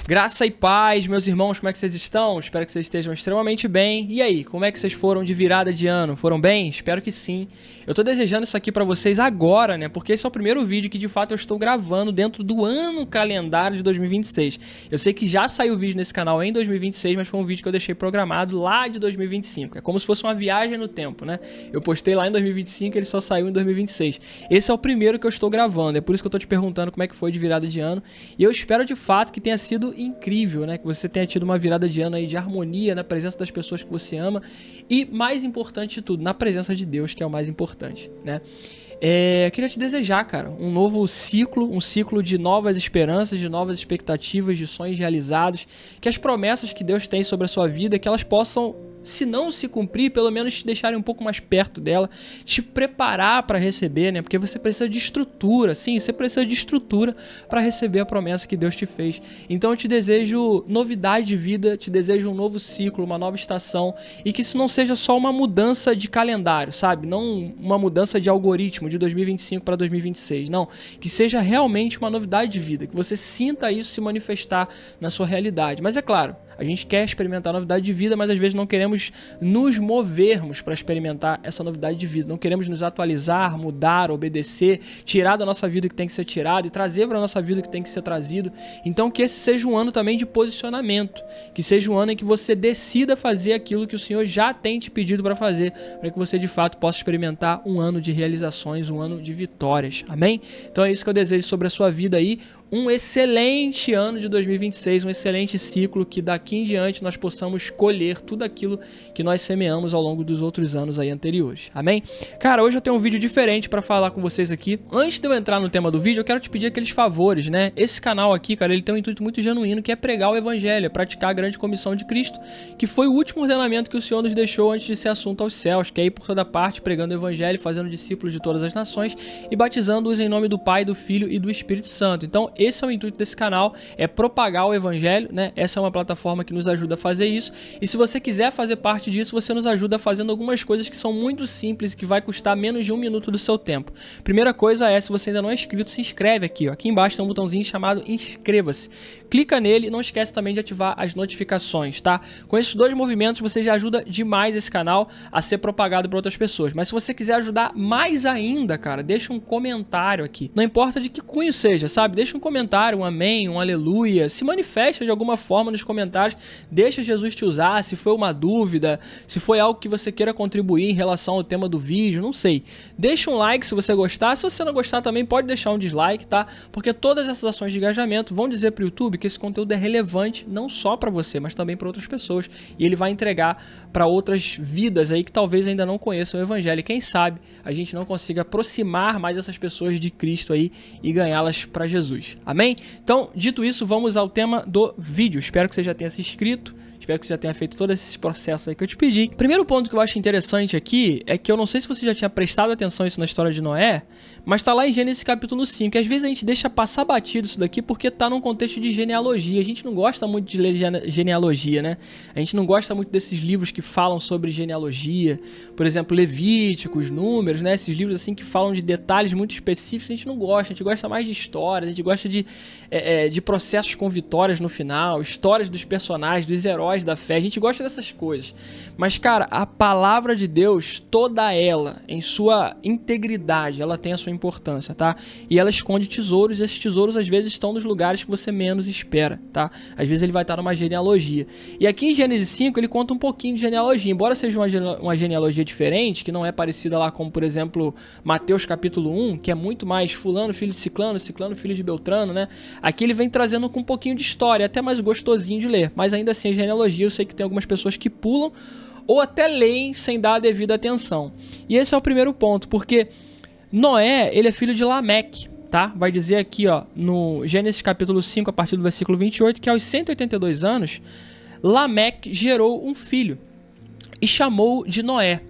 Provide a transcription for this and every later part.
Graça e paz, meus irmãos, como é que vocês estão? Espero que vocês estejam extremamente bem. E aí, como é que vocês foram de virada de ano? Foram bem? Espero que sim. Eu tô desejando isso aqui pra vocês agora, né? Porque esse é o primeiro vídeo que de fato eu estou gravando dentro do ano calendário de 2026. Eu sei que já saiu vídeo nesse canal em 2026, mas foi um vídeo que eu deixei programado lá de 2025. É como se fosse uma viagem no tempo, né? Eu postei lá em 2025 e ele só saiu em 2026. Esse é o primeiro que eu estou gravando, é por isso que eu tô te perguntando como é que foi de virada de ano. E eu espero de fato que tenha sido incrível, né? Que você tenha tido uma virada de ano aí de harmonia na presença das pessoas que você ama e, mais importante de tudo, na presença de Deus, que é o mais importante, né? Queria te desejar, cara, um novo ciclo, um ciclo de novas esperanças, de novas expectativas, de sonhos realizados, que as promessas que Deus tem sobre a sua vida, que elas possam, se não se cumprir, pelo menos te deixarem um pouco mais perto dela, te preparar para receber, né? Porque você precisa de estrutura, sim, você precisa de estrutura para receber a promessa que Deus te fez. Então eu te desejo novidade de vida, te desejo um novo ciclo, uma nova estação, e que isso não seja só uma mudança de calendário, sabe? Não uma mudança de algoritmo de 2025 para 2026, não. Que seja realmente uma novidade de vida, que você sinta isso se manifestar na sua realidade. Mas é claro, a gente quer experimentar novidade de vida, mas às vezes não queremos nos movermos para experimentar essa novidade de vida. Não queremos nos atualizar, mudar, obedecer, tirar da nossa vida o que tem que ser tirado e trazer para a nossa vida o que tem que ser trazido. Então que esse seja um ano também de posicionamento, que seja um ano em que você decida fazer aquilo que o Senhor já tem te pedido para fazer, para que você de fato possa experimentar um ano de realizações, um ano de vitórias. Amém? Então é isso que eu desejo sobre a sua vida aí. Um excelente ano de 2026, um excelente ciclo, que daqui em diante nós possamos colher tudo aquilo que nós semeamos ao longo dos outros anos aí anteriores. Amém? Cara, hoje eu tenho um vídeo diferente para falar com vocês aqui. Antes de eu entrar no tema do vídeo, eu quero te pedir aqueles favores, né? Esse canal aqui, cara, ele tem um intuito muito genuíno, que é pregar o evangelho, é praticar a grande comissão de Cristo, que foi o último ordenamento que o Senhor nos deixou antes de ser assunto aos céus, que é ir por toda parte pregando o evangelho, fazendo discípulos de todas as nações e batizando-os em nome do Pai, do Filho e do Espírito Santo. Então, esse é o intuito desse canal, é propagar o evangelho, né? Essa é uma plataforma que nos ajuda a fazer isso. E se você quiser fazer parte disso, você nos ajuda fazendo algumas coisas que são muito simples e que vai custar menos de 1 minuto do seu tempo. Primeira coisa é, se você ainda não é inscrito, se inscreve aqui, ó. Aqui embaixo tem um botãozinho chamado inscreva-se. Clica nele e não esquece também de ativar as notificações, tá? Com esses dois movimentos você já ajuda demais esse canal a ser propagado para outras pessoas. Mas se você quiser ajudar mais ainda, cara, deixa um comentário aqui. Não importa de que cunho seja, sabe? Deixa um comentário, um amém, um aleluia, se manifesta de alguma forma nos comentários, deixa Jesus te usar, se foi uma dúvida, se foi algo que você queira contribuir em relação ao tema do vídeo, não sei. Deixa um like se você gostar, se você não gostar também pode deixar um dislike, tá? Porque todas essas ações de engajamento vão dizer pro YouTube que esse conteúdo é relevante não só para você, mas também para outras pessoas, e ele vai entregar para outras vidas aí que talvez ainda não conheçam o evangelho. E quem sabe a gente não consiga aproximar mais essas pessoas de Cristo aí e ganhá-las para Jesus. Amém? Então, dito isso, vamos ao tema do vídeo. Espero que você já tenha se inscrito. Espero que você já tenha feito todos esses processos aí que eu te pedi. O primeiro ponto que eu acho interessante aqui é que eu não sei se você já tinha prestado atenção isso na história de Noé, mas tá lá em Gênesis capítulo 5. E às vezes a gente deixa passar batido isso daqui porque tá num contexto de genealogia. A gente não gosta muito de ler genealogia, né? A gente não gosta muito desses livros que falam sobre genealogia. Por exemplo, Levíticos, Números, né? Esses livros assim que falam de detalhes muito específicos, a gente não gosta. A gente gosta mais de histórias, a gente gosta de processos com vitórias no final, histórias dos personagens, dos heróis da fé, a gente gosta dessas coisas. Mas, cara, a palavra de Deus, toda ela, em sua integridade, ela tem a sua importância, tá? E ela esconde tesouros, e esses tesouros às vezes estão nos lugares que você menos espera, tá? Às vezes ele vai estar numa genealogia. E aqui em Gênesis 5 ele conta um pouquinho de genealogia, embora seja uma genealogia diferente, que não é parecida lá como, por exemplo, Mateus capítulo 1, que é muito mais fulano, filho de ciclano, ciclano, filho de beltrano, né? Aqui ele vem trazendo com um pouquinho de história, até mais gostosinho de ler, mas ainda assim a genealogia eu sei que tem algumas pessoas que pulam ou até leem sem dar a devida atenção. E esse é o primeiro ponto, porque Noé, ele é filho de Lameque, tá? Vai dizer aqui, ó, no Gênesis capítulo 5, a partir do versículo 28, que aos 182 anos, Lameque gerou um filho e chamou-o de Noé.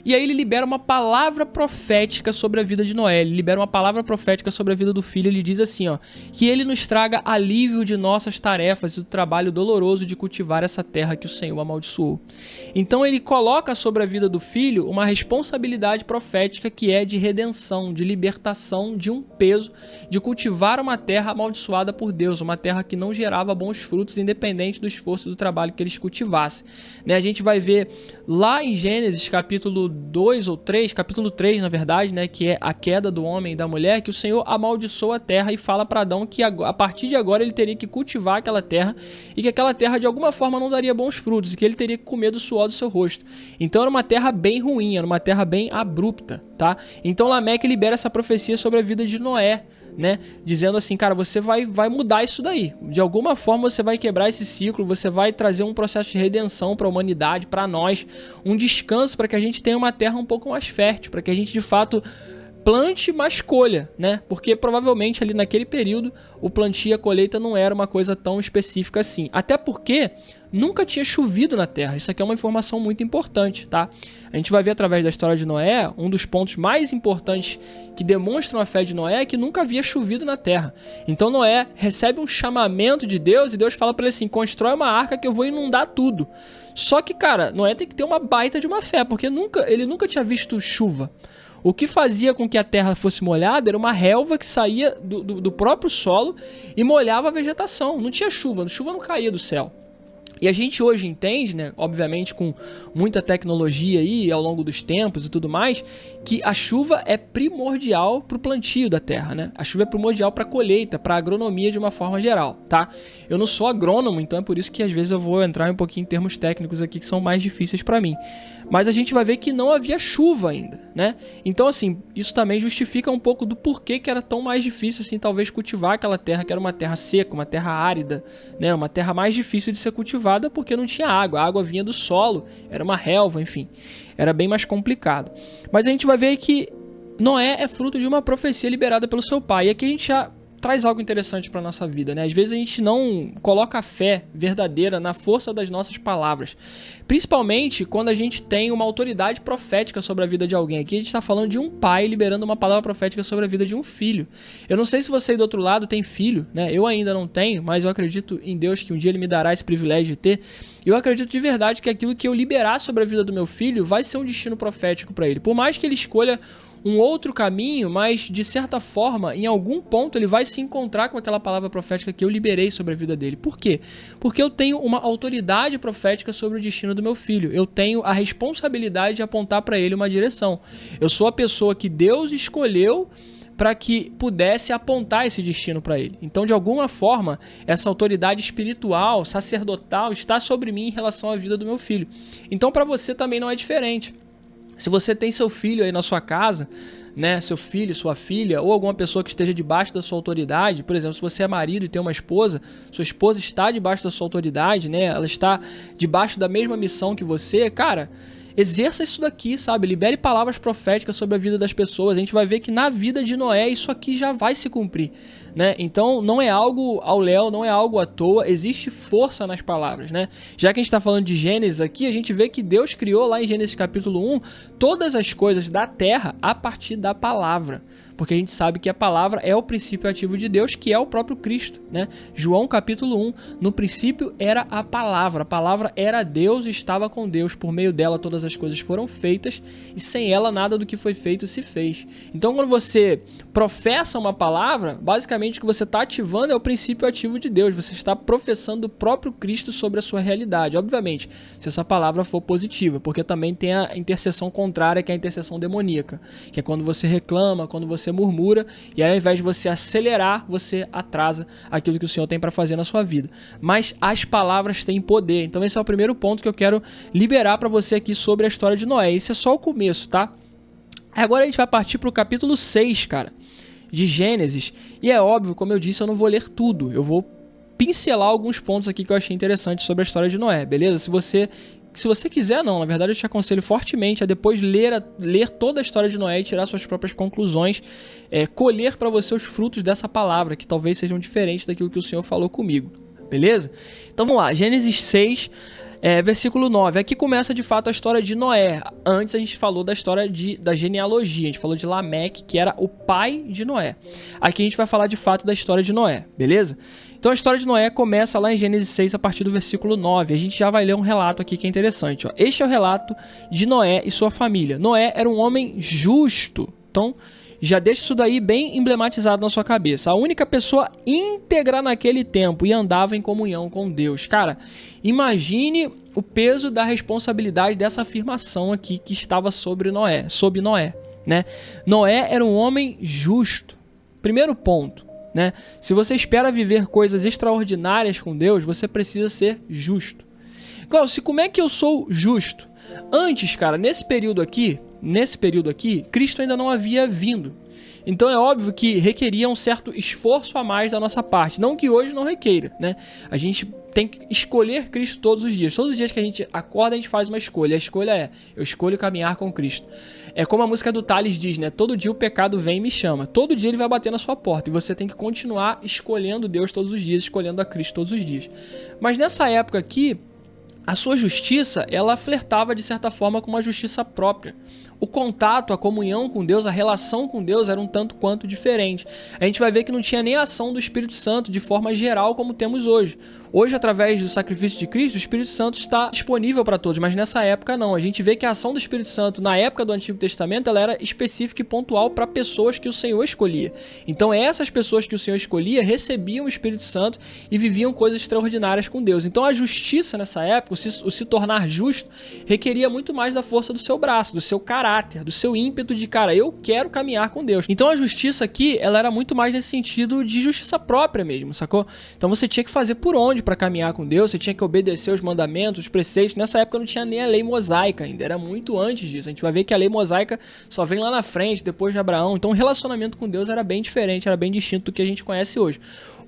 E aí ele libera uma palavra profética sobre a vida de Noé. Ele libera uma palavra profética sobre a vida do filho. Ele diz assim, ó, que ele nos traga alívio de nossas tarefas e do trabalho doloroso de cultivar essa terra que o Senhor amaldiçoou. Então ele coloca sobre a vida do filho uma responsabilidade profética que é de redenção, de libertação de um peso, de cultivar uma terra amaldiçoada por Deus, uma terra que não gerava bons frutos, independente do esforço e do trabalho que eles cultivassem. Né? A gente vai ver lá em Gênesis capítulo 2 ou 3, capítulo 3 na verdade, né, que é a queda do homem e da mulher, que o Senhor amaldiçoa a terra e fala para Adão que a partir de agora ele teria que cultivar aquela terra e que aquela terra de alguma forma não daria bons frutos e que ele teria que comer do suor do seu rosto. Então era uma terra bem ruim, era uma terra bem abrupta, tá? Então Lameque libera essa profecia sobre a vida de Noé, né? Dizendo assim, cara, você vai mudar isso daí. De alguma forma você vai quebrar esse ciclo, você vai trazer um processo de redenção para a humanidade, para nós, um descanso para que a gente tenha uma terra um pouco mais fértil, para que a gente de fato plante, mas colha, né? Porque provavelmente ali naquele período o plantio e a colheita não era uma coisa tão específica assim. Até porque nunca tinha chovido na terra. Isso aqui é uma informação muito importante, tá? A gente vai ver através da história de Noé, um dos pontos mais importantes que demonstram a fé de Noé é que nunca havia chovido na terra. Então Noé recebe um chamamento de Deus e Deus fala para ele assim, constrói uma arca que eu vou inundar tudo. Só que, cara, Noé tem que ter uma baita de uma fé, porque ele nunca tinha visto chuva. O que fazia com que a terra fosse molhada era uma relva que saía do próprio solo e molhava a vegetação. Não tinha chuva, a chuva não caía do céu. E a gente hoje entende, né, obviamente com muita tecnologia aí ao longo dos tempos e tudo mais, que a chuva é primordial para o plantio da terra, né? A chuva é primordial para a colheita, para a agronomia de uma forma geral, tá? Eu não sou agrônomo, então é por isso que às vezes eu vou entrar um pouquinho em termos técnicos aqui que são mais difíceis para mim. Mas a gente vai ver que não havia chuva ainda, né? Então, assim, isso também justifica um pouco do porquê que era tão mais difícil, assim, talvez cultivar aquela terra, que era uma terra seca, uma terra árida, né? Uma terra mais difícil de ser cultivada porque não tinha água. A água vinha do solo, era uma relva, enfim. Era bem mais complicado. Mas a gente vai ver que Noé é fruto de uma profecia liberada pelo seu pai. E aqui a gente já traz algo interessante para nossa vida, né? Às vezes a gente não coloca a fé verdadeira na força das nossas palavras, principalmente quando a gente tem uma autoridade profética sobre a vida de alguém. Aqui a gente está falando de um pai liberando uma palavra profética sobre a vida de um filho. Eu não sei se você aí do outro lado tem filho, né? Eu ainda não tenho, mas eu acredito em Deus que um dia ele me dará esse privilégio de ter. Eu acredito de verdade que aquilo que eu liberar sobre a vida do meu filho vai ser um destino profético para ele. Por mais que ele escolha um outro caminho, mas de certa forma, em algum ponto ele vai se encontrar com aquela palavra profética que eu liberei sobre a vida dele. Por quê? Porque eu tenho uma autoridade profética sobre o destino do meu filho. Eu tenho a responsabilidade de apontar para ele uma direção. Eu sou a pessoa que Deus escolheu para que pudesse apontar esse destino para ele. Então, de alguma forma, essa autoridade espiritual, sacerdotal, está sobre mim em relação à vida do meu filho. Então, para você também não é diferente. Se você tem seu filho aí na sua casa, né, seu filho, sua filha, ou alguma pessoa que esteja debaixo da sua autoridade, por exemplo, se você é marido e tem uma esposa, sua esposa está debaixo da sua autoridade, né, ela está debaixo da mesma missão que você, cara, exerça isso daqui, sabe? Libere palavras proféticas sobre a vida das pessoas. A gente vai ver que na vida de Noé isso aqui já vai se cumprir, né? Então não é algo ao léu, não é algo à toa, existe força nas palavras, né? Já que a gente está falando de Gênesis aqui, a gente vê que Deus criou lá em Gênesis capítulo 1 todas as coisas da terra a partir da palavra. Porque a gente sabe que a palavra é o princípio ativo de Deus, que é o próprio Cristo, né? João capítulo 1, no princípio era a palavra era Deus e estava com Deus, por meio dela todas as coisas foram feitas e sem ela nada do que foi feito se fez. Então quando você professa uma palavra, basicamente o que você está ativando é o princípio ativo de Deus, você está professando o próprio Cristo sobre a sua realidade, obviamente, se essa palavra for positiva, porque também tem a intercessão contrária, que é a intercessão demoníaca, que é quando você reclama, quando você murmura, e aí, ao invés de você acelerar, você atrasa aquilo que o Senhor tem para fazer na sua vida. Mas as palavras têm poder. Então esse é o primeiro ponto que eu quero liberar para você aqui sobre a história de Noé. Esse é só o começo, tá? Agora a gente vai partir para o capítulo 6, cara, de Gênesis. E é óbvio, como eu disse, eu não vou ler tudo. Eu vou pincelar alguns pontos aqui que eu achei interessantes sobre a história de Noé, beleza? Se você quiser, não. Na verdade, eu te aconselho fortemente a depois ler toda a história de Noé e tirar suas próprias conclusões, colher para você os frutos dessa palavra, que talvez sejam diferentes daquilo que o Senhor falou comigo. Beleza? Então vamos lá, Gênesis 6. Versículo 9. Aqui começa de fato a história de Noé. Antes a gente falou da história da genealogia. A gente falou de Lameque, que era o pai de Noé. Aqui a gente vai falar de fato da história de Noé, beleza? Então a história de Noé começa lá em Gênesis 6 a partir do versículo 9. A gente já vai ler um relato aqui que é interessante. Ó. Este é o relato de Noé e sua família. Noé era um homem justo. Então já deixa isso daí bem emblematizado na sua cabeça. A única pessoa íntegra naquele tempo e andava em comunhão com Deus. Cara, imagine o peso da responsabilidade dessa afirmação aqui que estava sobre Noé, né? Noé era um homem justo. Primeiro ponto, né? Se você espera viver coisas extraordinárias com Deus, você precisa ser justo. Glaucio, como é que eu sou justo? Antes, cara, nesse período aqui, Cristo ainda não havia vindo. Então é óbvio que requeria um certo esforço a mais da nossa parte. Não que hoje não requeira, né? A gente tem que escolher Cristo todos os dias. Todos os dias que a gente acorda, a gente faz uma escolha. A escolha é, eu escolho caminhar com Cristo. É como a música do Thales diz, né? Todo dia o pecado vem e me chama. Todo dia ele vai bater na sua porta. E você tem que continuar escolhendo Deus todos os dias, escolhendo a Cristo todos os dias. Mas nessa época aqui, a sua justiça, ela flertava de certa forma com uma justiça própria. O contato, a comunhão com Deus, a relação com Deus era um tanto quanto diferente. A gente vai ver que não tinha nem a ação do Espírito Santo de forma geral como temos hoje. Hoje, através do sacrifício de Cristo, o Espírito Santo está disponível para todos, mas nessa época não. A gente vê que a ação do Espírito Santo, na época do Antigo Testamento, ela era específica e pontual para pessoas que o Senhor escolhia. Então, essas pessoas que o Senhor escolhia recebiam o Espírito Santo e viviam coisas extraordinárias com Deus. Então, a justiça nessa época, o se tornar justo, requeria muito mais da força do seu braço, do seu caráter, do seu ímpeto de, cara, eu quero caminhar com Deus. Então, a justiça aqui, ela era muito mais nesse sentido de justiça própria mesmo, sacou? Então, você tinha que fazer por onde para caminhar com Deus, você tinha que obedecer os mandamentos, os preceitos. Nessa época não tinha nem a lei mosaica ainda, era muito antes disso. A gente vai ver que a lei mosaica só vem lá na frente, depois de Abraão. Então o relacionamento com Deus era bem diferente, era bem distinto do que a gente conhece hoje.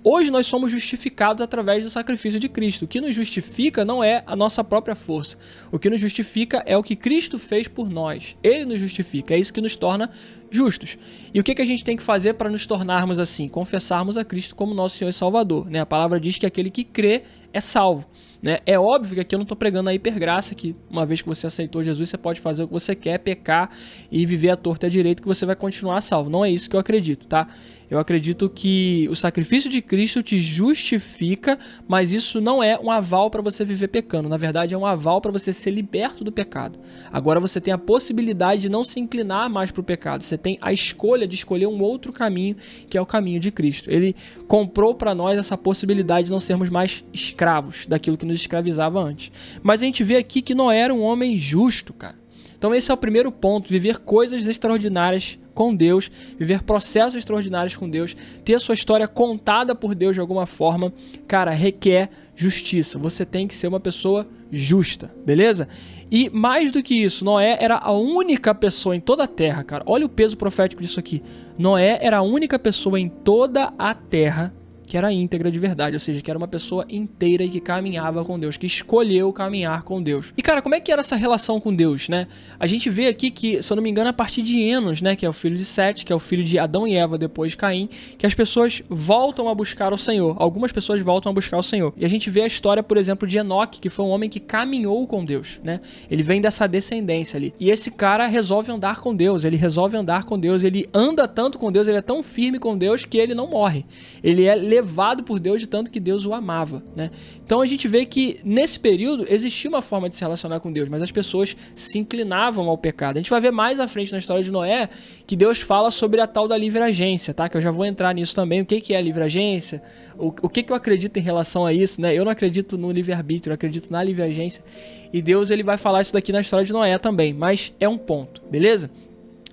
Hoje nós somos justificados através do sacrifício de Cristo. O que nos justifica não é a nossa própria força. O que nos justifica é o que Cristo fez por nós. Ele nos justifica, é isso que nos torna justos. E o que a gente tem que fazer para nos tornarmos assim? Confessarmos a Cristo como nosso Senhor e Salvador, né? A palavra diz que aquele que crê é salvo, né? É óbvio que aqui eu não estou pregando a hipergraça, que uma vez que você aceitou Jesus, você pode fazer o que você quer, pecar e viver à torta e à direita, que você vai continuar salvo. Não é isso que eu acredito, tá? Eu acredito que o sacrifício de Cristo te justifica, mas isso não é um aval para você viver pecando. Na verdade, é um aval para você ser liberto do pecado. Agora você tem a possibilidade de não se inclinar mais para o pecado. Você tem a escolha de escolher um outro caminho, que é o caminho de Cristo. Ele comprou para nós essa possibilidade de não sermos mais escravos daquilo que nos escravizava antes. Mas a gente vê aqui que Noé era um homem justo, cara. Então esse é o primeiro ponto, viver coisas extraordinárias com Deus, viver processos extraordinários com Deus, ter a sua história contada por Deus de alguma forma, cara, requer justiça. Você tem que ser uma pessoa justa, beleza? E mais do que isso, Noé era a única pessoa em toda a terra, cara. Olha o peso profético disso aqui. Noé era a única pessoa em toda a terra que era íntegra de verdade, ou seja, que era uma pessoa inteira e que caminhava com Deus, que escolheu caminhar com Deus. E cara, como é que era essa relação com Deus, né? A gente vê aqui que, se eu não me engano, a partir de Enos, né, que é o filho de Sete, que é o filho de Adão e Eva depois de Caim, que as pessoas voltam a buscar o Senhor. Algumas pessoas voltam a buscar o Senhor. E a gente vê a história, por exemplo, de Enoque, que foi um homem que caminhou com Deus, né? Ele vem dessa descendência ali. E esse cara resolve andar com Deus, ele anda tanto com Deus, ele é tão firme com Deus que ele não morre. Ele é levado por Deus de tanto que Deus o amava, né? Então a gente vê que nesse período existia uma forma de se relacionar com Deus, mas as pessoas se inclinavam ao pecado. A gente vai ver mais à frente na história de Noé que Deus fala sobre a tal da livre-agência, tá? Que eu já vou entrar nisso também. O que é a livre-agência? O que eu acredito em relação a isso, né? Eu não acredito no livre-arbítrio, eu acredito na livre-agência. E Deus, ele vai falar isso daqui na história de Noé também, mas é um ponto, beleza?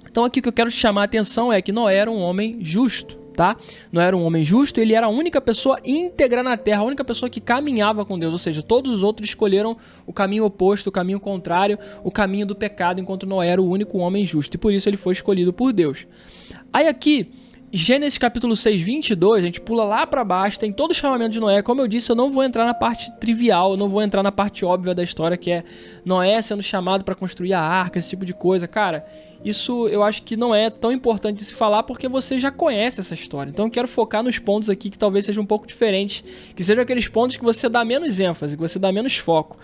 Então aqui o que eu quero te chamar a atenção é que Noé era um homem justo, tá? Não era um homem justo, ele era a única pessoa íntegra na terra, a única pessoa que caminhava com Deus, ou seja, todos os outros escolheram o caminho oposto, o caminho contrário, o caminho do pecado, enquanto Noé era o único homem justo, e por isso ele foi escolhido por Deus. Aí aqui, Gênesis capítulo 6, 22, a gente pula lá pra baixo, tem todo o chamamento de Noé. Como eu disse, eu não vou entrar na parte trivial, eu não vou entrar na parte óbvia da história, que é Noé sendo chamado para construir a arca, esse tipo de coisa. Cara, isso eu acho que não é tão importante de se falar porque você já conhece essa história. Então eu quero focar nos pontos aqui que talvez sejam um pouco diferentes, que sejam aqueles pontos que você dá menos ênfase, que você dá menos foco.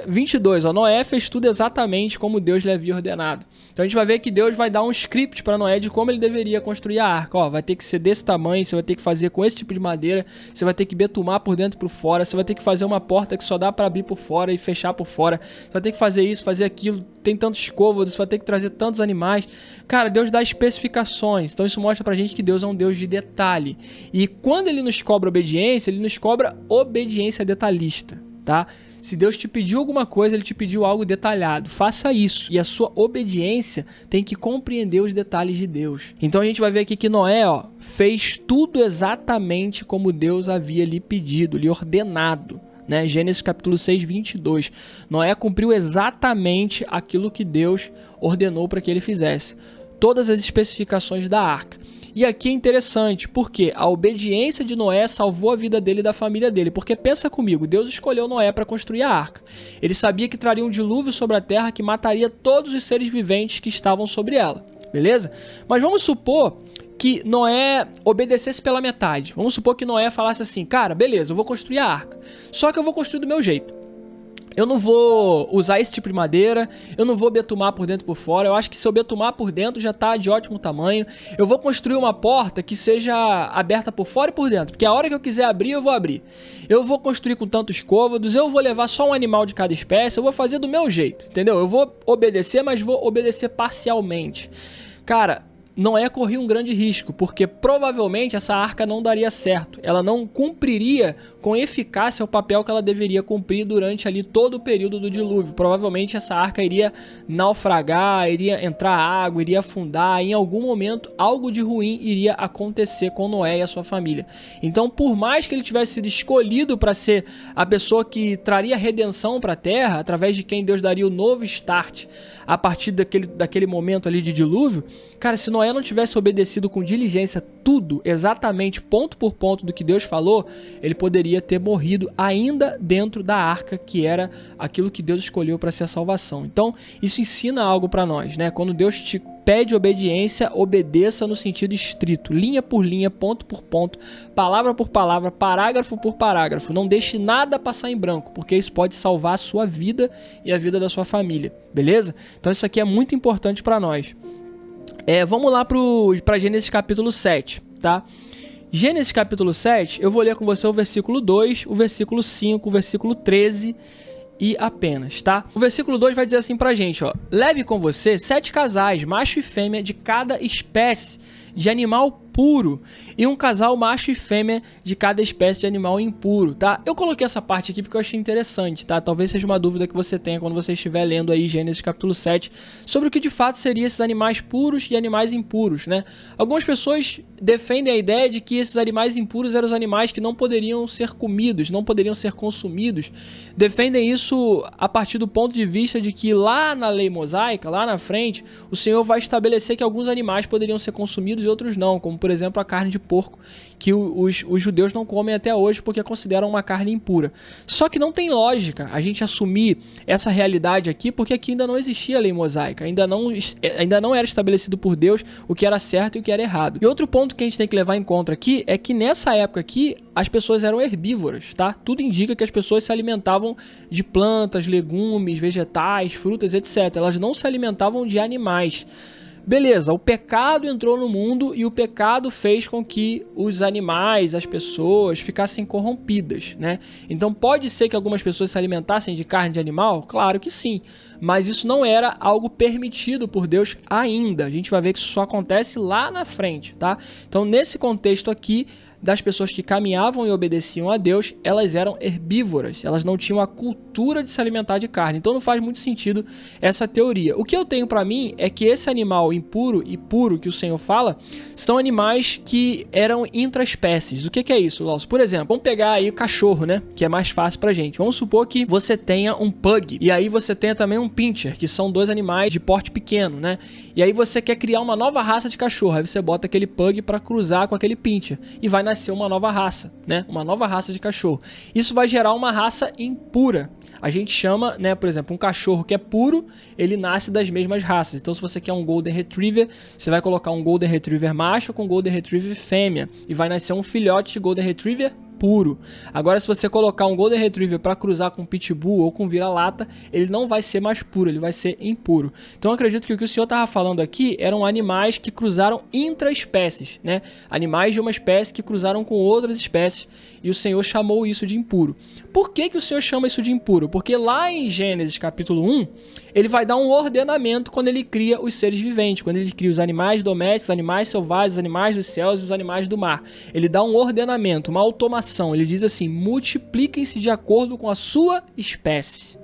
22, Noé fez tudo exatamente como Deus lhe havia ordenado. Então a gente vai ver que Deus vai dar um script para Noé de como ele deveria construir a arca. Vai ter que ser desse tamanho, você vai ter que fazer com esse tipo de madeira, você vai ter que betumar por dentro e por fora, você vai ter que fazer uma porta que só dá para abrir por fora e fechar por fora, você vai ter que fazer isso, fazer aquilo, tem tantos côvados, você vai ter que trazer tantos animais. Cara, Deus dá especificações, então isso mostra pra gente que Deus é um Deus de detalhe. E quando ele nos cobra obediência, ele nos cobra obediência detalhista, tá? Se Deus te pediu alguma coisa, ele te pediu algo detalhado. Faça isso. E a sua obediência tem que compreender os detalhes de Deus. Então a gente vai ver aqui que Noé, fez tudo exatamente como Deus havia lhe pedido, lhe ordenado. Né? Gênesis capítulo 6, 22. Noé cumpriu exatamente aquilo que Deus ordenou para que ele fizesse. Todas as especificações da arca. E aqui é interessante, porque a obediência de Noé salvou a vida dele e da família dele. Porque pensa comigo, Deus escolheu Noé para construir a arca. Ele sabia que traria um dilúvio sobre a terra que mataria todos os seres viventes que estavam sobre ela. Beleza? Mas vamos supor que Noé obedecesse pela metade. Vamos supor que Noé falasse assim, cara, beleza, eu vou construir a arca. Só que eu vou construir do meu jeito. Eu não vou usar esse tipo de madeira, eu não vou betumar por dentro e por fora, eu acho que se eu betumar por dentro já tá de ótimo tamanho. Eu vou construir uma porta que seja aberta por fora e por dentro, porque a hora que eu quiser abrir, eu vou abrir. Eu vou construir com tantos côvados, eu vou levar só um animal de cada espécie, eu vou fazer do meu jeito, entendeu? Eu vou obedecer, mas vou obedecer parcialmente. Cara, Noé corria um grande risco, porque provavelmente essa arca não daria certo. Ela não cumpriria com eficácia o papel que ela deveria cumprir durante ali todo o período do dilúvio. Provavelmente essa arca iria naufragar, iria entrar água, iria afundar. Em algum momento algo de ruim iria acontecer com Noé e a sua família. Então, por mais que ele tivesse sido escolhido para ser a pessoa que traria redenção para a terra, através de quem Deus daria o novo start a partir daquele momento ali de dilúvio, cara, se Noé não tivesse obedecido com diligência tudo, exatamente ponto por ponto do que Deus falou, ele poderia ter morrido ainda dentro da arca, que era aquilo que Deus escolheu para ser a salvação. Então, isso ensina algo para nós, né? Quando Deus te pede obediência, obedeça no sentido estrito, linha por linha, ponto por ponto, palavra por palavra, parágrafo por parágrafo. Não deixe nada passar em branco, porque isso pode salvar a sua vida e a vida da sua família, beleza? Então isso aqui é muito importante para nós. Vamos lá para Gênesis capítulo 7, tá? Gênesis capítulo 7, eu vou ler com você o versículo 2, o versículo 5, o versículo 13 e apenas, tá? O versículo 2 vai dizer assim pra gente, leve com você 7 casais, macho e fêmea de cada espécie de animal puro e um casal macho e fêmea de cada espécie de animal impuro, tá? Eu coloquei essa parte aqui porque eu achei interessante, tá? Talvez seja uma dúvida que você tenha quando você estiver lendo aí Gênesis capítulo 7 sobre o que de fato seriam esses animais puros e animais impuros, né? Algumas pessoas defendem a ideia de que esses animais impuros eram os animais que não poderiam ser comidos, não poderiam ser consumidos. Defendem isso a partir do ponto de vista de que lá na lei mosaica, lá na frente, o Senhor vai estabelecer que alguns animais poderiam ser consumidos e outros não, como por exemplo a carne de porco, que os judeus não comem até hoje porque consideram uma carne impura. Só que não tem lógica a gente assumir essa realidade aqui, porque aqui ainda não existia a lei mosaica, ainda não era estabelecido por Deus o que era certo e o que era errado. E outro ponto que a gente tem que levar em conta aqui é que nessa época aqui as pessoas eram herbívoras, tá? Tudo indica que as pessoas se alimentavam de plantas, legumes, vegetais, frutas, etc. Elas não se alimentavam de animais. Beleza, o pecado entrou no mundo e o pecado fez com que os animais, as pessoas, ficassem corrompidas, né? Então pode ser que algumas pessoas se alimentassem de carne de animal? Claro que sim, mas isso não era algo permitido por Deus ainda. A gente vai ver que isso só acontece lá na frente, tá? Então nesse contexto aqui, das pessoas que caminhavam e obedeciam a Deus, elas eram herbívoras, elas não tinham a cultura de se alimentar de carne, então não faz muito sentido essa teoria. O que eu tenho para mim é que esse animal impuro e puro que o Senhor fala, são animais que eram intraespécies. O que é isso, Lawson? Por exemplo, vamos pegar aí o cachorro, né, que é mais fácil pra gente. Vamos supor que você tenha um pug, e aí você tenha também um pincher, que são dois animais de porte pequeno, né, e aí você quer criar uma nova raça de cachorro, aí você bota aquele pug para cruzar com aquele pincher, e vai nascer uma nova raça, né? Uma nova raça de cachorro. Isso vai gerar uma raça impura. a gente chama, né, por exemplo, um cachorro que é puro, ele nasce das mesmas raças. Então, se você quer um Golden Retriever, você vai colocar um Golden Retriever macho com Golden Retriever fêmea e vai nascer um filhote de Golden Retriever puro. Agora, se você colocar um Golden Retriever para cruzar com um Pitbull ou com um vira-lata, ele não vai ser mais puro, ele vai ser impuro. Então, eu acredito que o que o senhor estava falando aqui eram animais que cruzaram intraespécies, né? Animais de uma espécie que cruzaram com outras espécies, e o Senhor chamou isso de impuro. Por que o Senhor chama isso de impuro? Porque lá em Gênesis capítulo 1, ele vai dar um ordenamento quando ele cria os seres viventes, quando ele cria os animais domésticos, os animais selvagens, os animais dos céus e os animais do mar. Ele dá um ordenamento, uma automação. Ele diz assim: multipliquem-se de acordo com a sua espécie.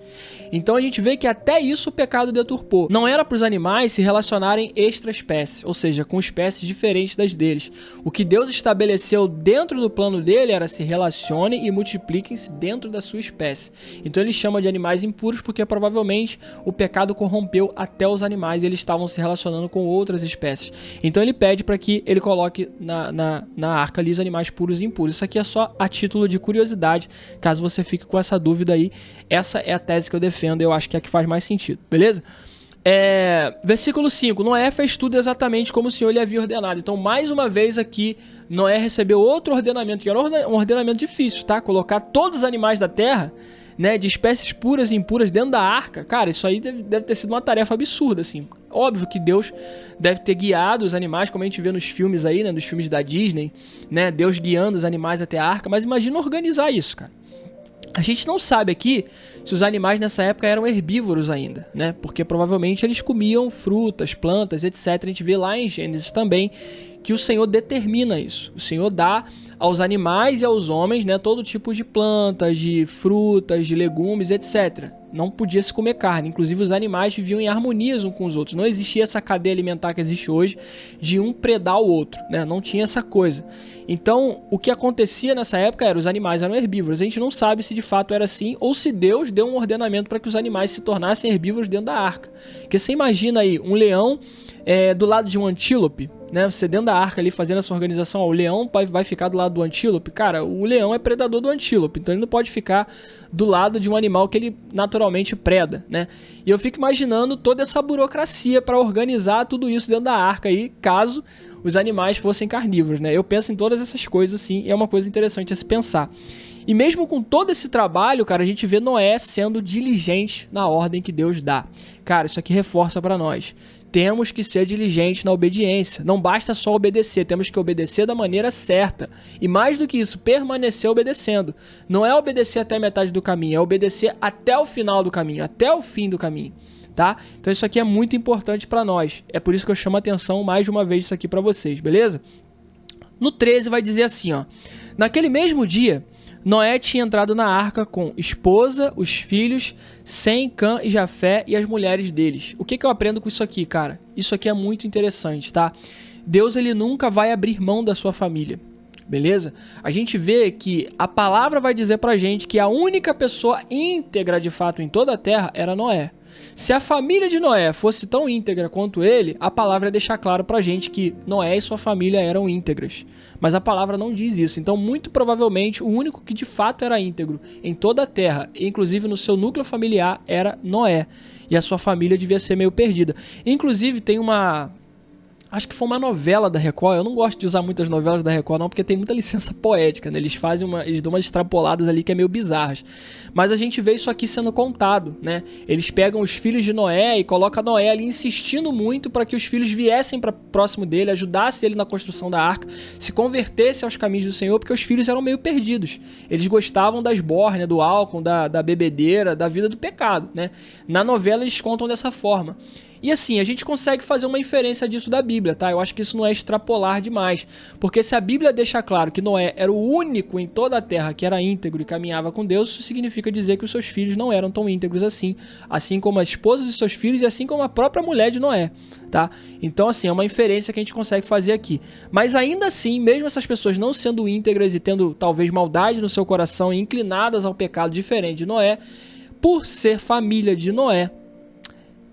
Então a gente vê que até isso o pecado deturpou. Não era para os animais se relacionarem extra-espécies, ou seja, com espécies diferentes das deles. O que Deus estabeleceu dentro do plano dele era: se relacionem e multipliquem-se dentro da sua espécie. Então ele chama de animais impuros porque provavelmente o pecado corrompeu até os animais e eles estavam se relacionando com outras espécies. Então ele pede para que ele coloque na arca ali os animais puros e impuros. Isso aqui é só a título de curiosidade, caso você fique com essa dúvida aí. Essa é a tese que eu defendo, eu acho que é a que faz mais sentido, beleza? Versículo 5, Noé fez tudo exatamente como o Senhor lhe havia ordenado. Então, mais uma vez aqui, Noé recebeu outro ordenamento, que era um ordenamento difícil, tá? Colocar todos os animais da terra, né, de espécies puras e impuras dentro da arca. Cara, isso aí deve ter sido uma tarefa absurda, assim. Óbvio que Deus deve ter guiado os animais, como a gente vê nos filmes aí, né, nos filmes da Disney, né, Deus guiando os animais até a arca, mas imagina organizar isso, cara. A gente não sabe aqui se os animais nessa época eram herbívoros ainda, né? Porque provavelmente eles comiam frutas, plantas, etc. A gente vê lá em Gênesis também que o Senhor determina isso. O Senhor dá aos animais e aos homens, né, todo tipo de plantas, de frutas, de legumes, etc. Não podia se comer carne. Inclusive os animais viviam em harmonia uns com os outros. Não existia essa cadeia alimentar que existe hoje de um predar o outro, né? Não tinha essa coisa. Então, o que acontecia nessa época era: os animais eram herbívoros. A gente não sabe se de fato era assim ou se Deus deu um ordenamento para que os animais se tornassem herbívoros dentro da arca. Porque você imagina aí um leão do lado de um antílope, né? Você dentro da arca ali fazendo essa organização, ó, o leão vai ficar do lado do antílope. Cara, o leão é predador do antílope, então ele não pode ficar do lado de um animal que ele naturalmente preda, né? E eu fico imaginando toda essa burocracia para organizar tudo isso dentro da arca aí, caso os animais fossem carnívoros, né? Eu penso em todas essas coisas assim, e é uma coisa interessante a se pensar. E mesmo com todo esse trabalho, cara, a gente vê Noé sendo diligente na ordem que Deus dá. Cara, isso aqui reforça para nós. Temos que ser diligentes na obediência. Não basta só obedecer, temos que obedecer da maneira certa. E mais do que isso, permanecer obedecendo. Não é obedecer até a metade do caminho, é obedecer até o final do caminho, até o fim do caminho. Tá? Então isso aqui é muito importante para nós. É por isso que eu chamo a atenção mais de uma vez isso aqui para vocês, beleza? No 13 vai dizer assim, ó: naquele mesmo dia, Noé tinha entrado na arca com esposa, os filhos, Sem, Cã e Jafé e as mulheres deles. O que eu aprendo com isso aqui, cara? Isso aqui é muito interessante, tá? Deus, ele nunca vai abrir mão da sua família, beleza? A gente vê que a palavra vai dizer pra gente que a única pessoa íntegra de fato em toda a terra era Noé. Se a família de Noé fosse tão íntegra quanto ele, a palavra ia deixar claro pra gente que Noé e sua família eram íntegras. Mas a palavra não diz isso. Então, muito provavelmente, o único que de fato era íntegro em toda a terra, inclusive no seu núcleo familiar, era Noé. E a sua família devia ser meio perdida. Inclusive, tem uma... acho que foi uma novela da Record. Eu não gosto de usar muitas novelas da Record não, porque tem muita licença poética, né? Eles dão umas extrapoladas ali que é meio bizarras. Mas a gente vê isso aqui sendo contado, né? Eles pegam os filhos de Noé e colocam Noé ali insistindo muito para que os filhos viessem para próximo dele, ajudassem ele na construção da arca, se convertessem aos caminhos do Senhor, porque os filhos eram meio perdidos. Eles gostavam da esbórnia, do álcool, da bebedeira, da vida do pecado, né? Na novela eles contam dessa forma. E assim, a gente consegue fazer uma inferência disso da Bíblia, tá? Eu acho que isso não é extrapolar demais. Porque se a Bíblia deixa claro que Noé era o único em toda a terra que era íntegro e caminhava com Deus, isso significa dizer que os seus filhos não eram tão íntegros assim. Assim como a esposa dos seus filhos e assim como a própria mulher de Noé, tá? Então assim, é uma inferência que a gente consegue fazer aqui. Mas ainda assim, mesmo essas pessoas não sendo íntegras e tendo talvez maldade no seu coração e inclinadas ao pecado diferente de Noé, por ser família de Noé,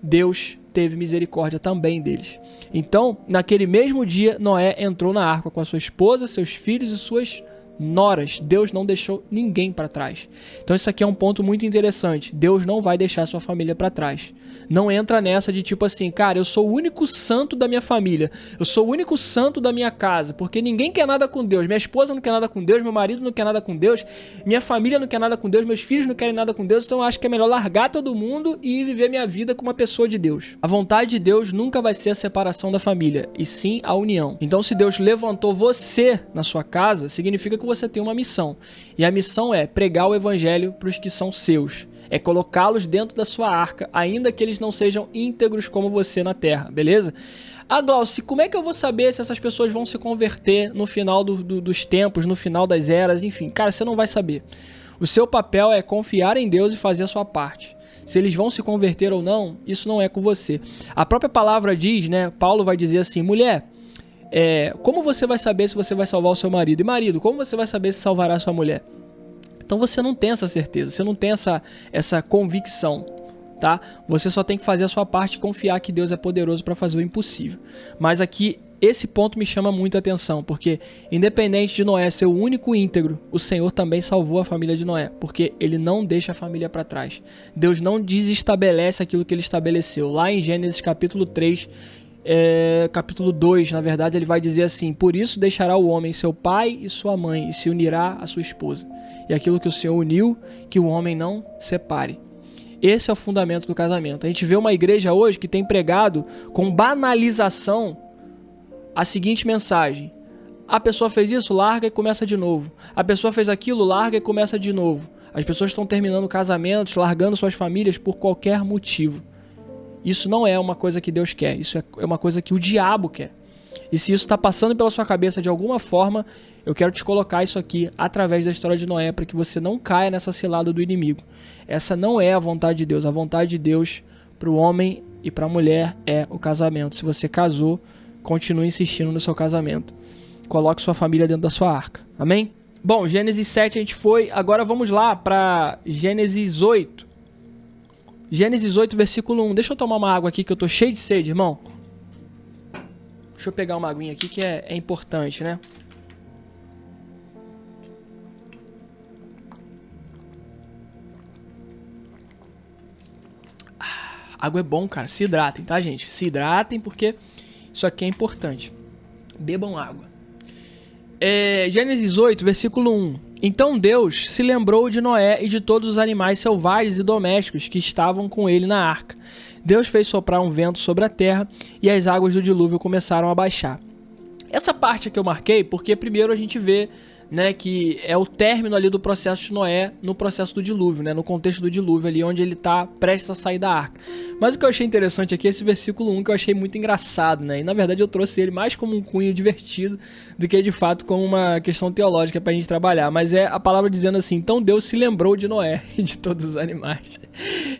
Deus teve misericórdia também deles. Então, naquele mesmo dia, Noé entrou na arca com a sua esposa, seus filhos e suas noras, Deus não deixou ninguém para trás. Então isso aqui é um ponto muito interessante. Deus não vai deixar sua família para trás. Não entra nessa de tipo assim, cara, eu sou o único santo da minha família, eu sou o único santo da minha casa, porque ninguém quer nada com Deus, minha esposa não quer nada com Deus, meu marido não quer nada com Deus, minha família não quer nada com Deus, meus filhos não querem nada com Deus, então eu acho que é melhor largar todo mundo e viver minha vida como uma pessoa de Deus. A vontade de Deus nunca vai ser a separação da família, e sim a união. Então se Deus levantou você na sua casa, significa que você tem uma missão, e a missão é pregar o evangelho para os que são seus. É colocá-los dentro da sua arca, ainda que eles não sejam íntegros como você na terra, beleza? Ah, Glauci, como é que eu vou saber se essas pessoas vão se converter no final dos tempos, no final das eras, enfim? Cara, você não vai saber. O seu papel é confiar em Deus e fazer a sua parte. Se eles vão se converter ou não, isso não é com você. A própria palavra diz, né? Paulo vai dizer assim, mulher, como você vai saber se você vai salvar o seu marido? E marido, como você vai saber se salvará a sua mulher? Então você não tem essa certeza, você não tem essa convicção, tá? Você só tem que fazer a sua parte e confiar que Deus é poderoso para fazer o impossível. Mas aqui, esse ponto me chama muito a atenção, porque independente de Noé ser o único íntegro, o Senhor também salvou a família de Noé, porque ele não deixa a família para trás. Deus não desestabelece aquilo que ele estabeleceu. Lá em Gênesis capítulo 3, capítulo 2, na verdade, ele vai dizer assim, por isso deixará o homem seu pai e sua mãe e se unirá à sua esposa. E aquilo que o Senhor uniu, que o homem não separe. Esse é o fundamento do casamento. A gente vê uma igreja hoje que tem pregado com banalização a seguinte mensagem. A pessoa fez isso, larga e começa de novo. A pessoa fez aquilo, larga e começa de novo. As pessoas estão terminando casamentos, largando suas famílias por qualquer motivo. Isso não é uma coisa que Deus quer. Isso é uma coisa que o diabo quer. E se isso está passando pela sua cabeça de alguma forma, eu quero te colocar isso aqui através da história de Noé para que você não caia nessa cilada do inimigo. Essa não é a vontade de Deus. A vontade de Deus para o homem e para a mulher é o casamento. Se você casou, continue insistindo no seu casamento. Coloque sua família dentro da sua arca. Amém? Bom, Gênesis 7 a gente foi. Agora vamos lá para Gênesis 8. Gênesis 8, versículo 1. Deixa eu tomar uma água aqui que eu tô cheio de sede, irmão. Deixa eu pegar uma aguinha aqui que é importante, né? Água é bom, cara. Se hidratem, tá, gente? Se hidratem porque isso aqui é importante. Bebam água. Gênesis 8, versículo 1. Então Deus se lembrou de Noé e de todos os animais selvagens e domésticos que estavam com ele na arca. Deus fez soprar um vento sobre a terra e as águas do dilúvio começaram a baixar. Essa parte aqui eu marquei porque primeiro a gente vê, né, que é o término ali do processo de Noé no processo do dilúvio, né, no contexto do dilúvio ali onde ele está prestes a sair da arca. Mas o que eu achei interessante aqui é esse versículo 1 que eu achei muito engraçado, né, e na verdade eu trouxe ele mais como um cunho divertido do que de fato como uma questão teológica pra gente trabalhar, mas é a palavra dizendo assim, então Deus se lembrou de Noé e de todos os animais.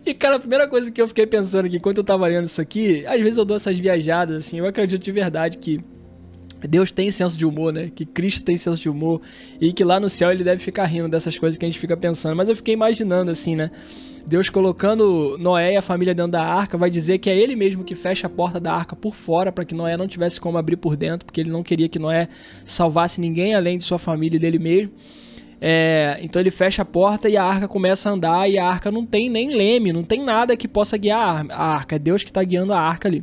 E cara, a primeira coisa que eu fiquei pensando aqui enquanto eu tava lendo isso aqui, às vezes eu dou essas viajadas assim, eu acredito de verdade que Deus tem senso de humor, né? Que Cristo tem senso de humor e que lá no céu ele deve ficar rindo dessas coisas que a gente fica pensando. Mas eu fiquei imaginando assim, né? Deus colocando Noé e a família dentro da arca, vai dizer que é ele mesmo que fecha a porta da arca por fora para que Noé não tivesse como abrir por dentro, porque ele não queria que Noé salvasse ninguém além de sua família e dele mesmo. Então ele fecha a porta e a arca começa a andar e a arca não tem nem leme, não tem nada que possa guiar a arca. É Deus que está guiando a arca ali.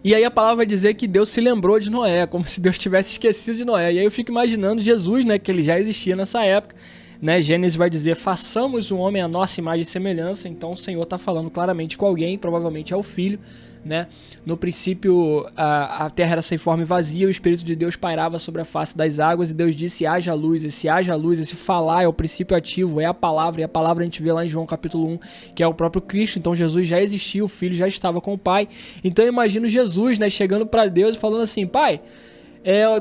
E aí a palavra vai dizer que Deus se lembrou de Noé, como se Deus tivesse esquecido de Noé. E aí eu fico imaginando Jesus, né, que ele já existia nessa época, né? Gênesis vai dizer, façamos o homem à nossa imagem e semelhança. Então o Senhor está falando claramente com alguém, provavelmente é o Filho, né? No princípio a terra era sem forma e vazia, o Espírito de Deus pairava sobre a face das águas e Deus disse, haja luz. Esse falar é o princípio ativo, é a palavra, e a palavra a gente vê lá em João capítulo 1, que é o próprio Cristo. Então Jesus já existia, o Filho já estava com o Pai. Então eu imagino Jesus, né, chegando para Deus e falando assim, Pai,